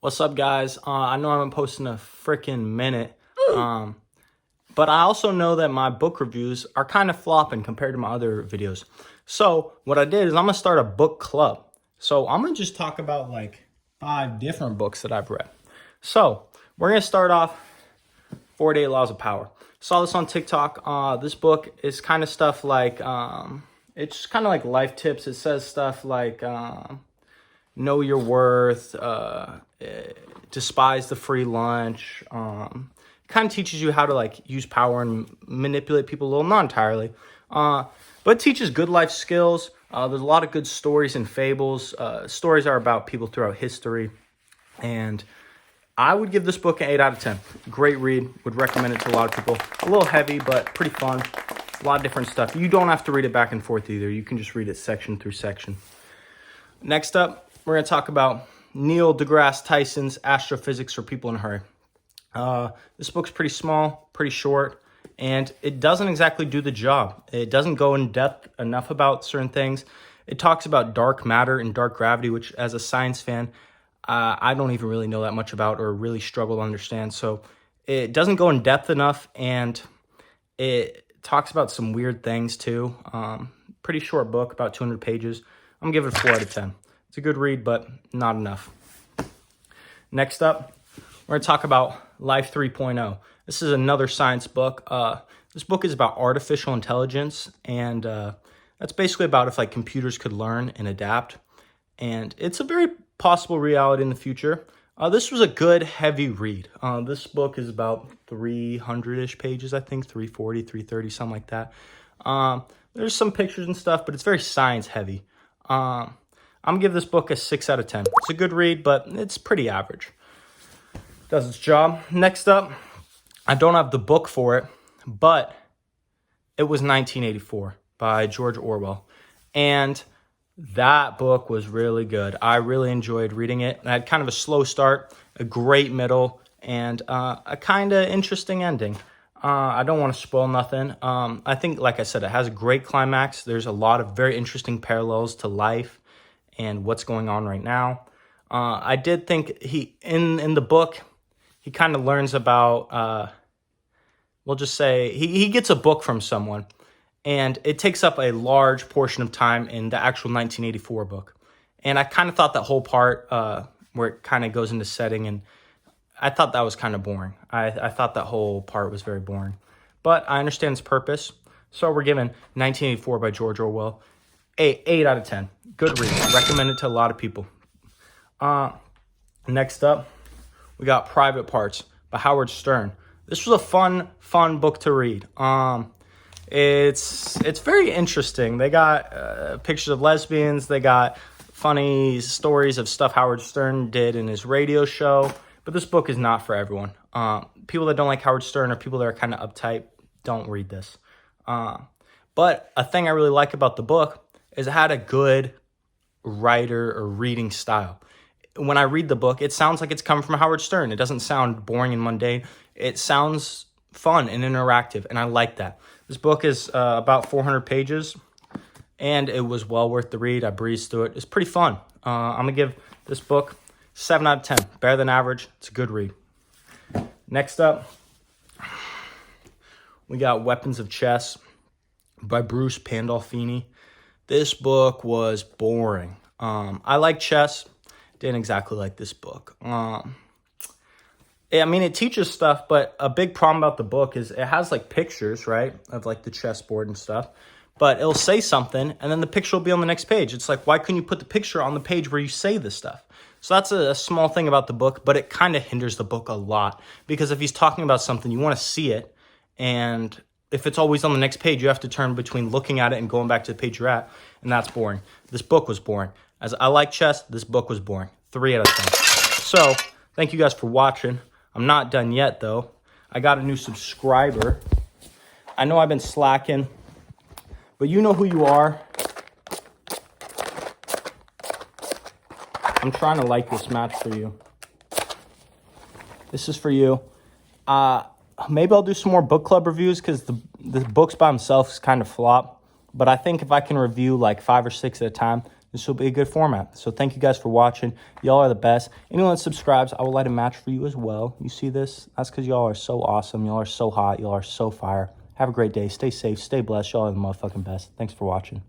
What's up, guys? I know I haven't posted in a freaking minute, but I also know that my book reviews are kind of flopping compared to my other videos. So what I did is I'm going to start a book club. So I'm going to just talk about like 5 different books that I've read. So we're going to start off 48 Laws of Power. Saw this on TikTok. This book is kind of stuff like, it's kind of like life tips. It says stuff like, know your worth, despise the free lunch. Kind of teaches you how to like use power and manipulate people a little, not entirely. But it teaches good life skills. There's a lot of good stories and fables. Stories are about people throughout history. And I would give this book an 8 out of 10. Great read. Would recommend it to a lot of people. A little heavy, but pretty fun. A lot of different stuff. You don't have to read it back and forth either. You can just read it section through section. Next up, we're going to talk about Neil deGrasse Tyson's Astrophysics for People in a Hurry. This book's pretty small, pretty short, and it doesn't exactly do the job. It doesn't go in depth enough about certain things. It talks about dark matter and dark gravity, which as a science fan, I don't even really know that much about or really struggle to understand. So it doesn't go in depth enough, and it talks about some weird things too. Pretty short book, about 200 pages. I'm going to give it a 4 out of 10. It's a good read, but not enough. Next up, we're going to talk about Life 3.0. This is another science book. This book is about artificial intelligence, and that's basically about if like computers could learn and adapt. And it's a very possible reality in the future. This was a good, heavy read. This book is about 300-ish pages, I think, 340, 330, something like that. There's some pictures and stuff, but it's very science heavy. I'm going to give this book a 6 out of 10. It's a good read, but it's pretty average. Does its job. Next up, I don't have the book for it, but it was 1984 by George Orwell. And that book was really good. I really enjoyed reading it. I had kind of a slow start, a great middle, and a kind of interesting ending. I don't want to spoil nothing. I think, like I said, it has a great climax. There's a lot of very interesting parallels to life and what's going on right now. I did think in the book, he kind of learns about, we'll just say, he gets a book from someone, and it takes up a large portion of time in the actual 1984 book. And I kind of thought that whole part where it kind of goes into setting, and I thought that was kind of boring. I thought that whole part was very boring. But I understand its purpose. So we're given 1984 by George Orwell. 8 out of 10. Good read. Recommend it to a lot of people. Next up, we got Private Parts by Howard Stern. This was a fun book to read. It's very interesting. They got pictures of lesbians. They got funny stories of stuff Howard Stern did in his radio show. But this book is not for everyone. People that don't like Howard Stern or people that are kind of uptight, don't read this. But a thing I really like about the book is it had a good writer or reading style. When I read the book, it sounds like it's come from Howard Stern. It doesn't sound boring and mundane. It sounds fun and interactive, and I like that. This book is about 400 pages, and it was well worth the read. I breezed through it. It's pretty fun. I'm going to give this book 7 out of 10. Better than average. It's a good read. Next up, we got Weapons of Chess by Bruce Pandolfini. This book was boring. I like chess. Didn't exactly like this book. It teaches stuff, but a big problem about the book is it has like pictures, right, of like the chessboard and stuff. But it'll say something, and then the picture will be on the next page. It's like, why couldn't you put the picture on the page where you say this stuff? So that's a small thing about the book, but it kind of hinders the book a lot. Because if he's talking about something, you want to see it, and if it's always on the next page, you have to turn between looking at it and going back to the page you're at, and that's boring. This book was boring. As I like chess, this book was boring. 3 out of 10. So, thank you guys for watching. I'm not done yet, though. I got a new subscriber. I know I've been slacking, but you know who you are. I'm trying to like this match for you. This is for you. Maybe I'll do some more book club reviews because the books by themselves kind of flop. But I think if I can review like 5 or 6 at a time, this will be a good format. So thank you guys for watching. Y'all are the best. Anyone that subscribes, I will light a match for you as well. You see this? That's because y'all are so awesome. Y'all are so hot. Y'all are so fire. Have a great day. Stay safe. Stay blessed. Y'all are the motherfucking best. Thanks for watching.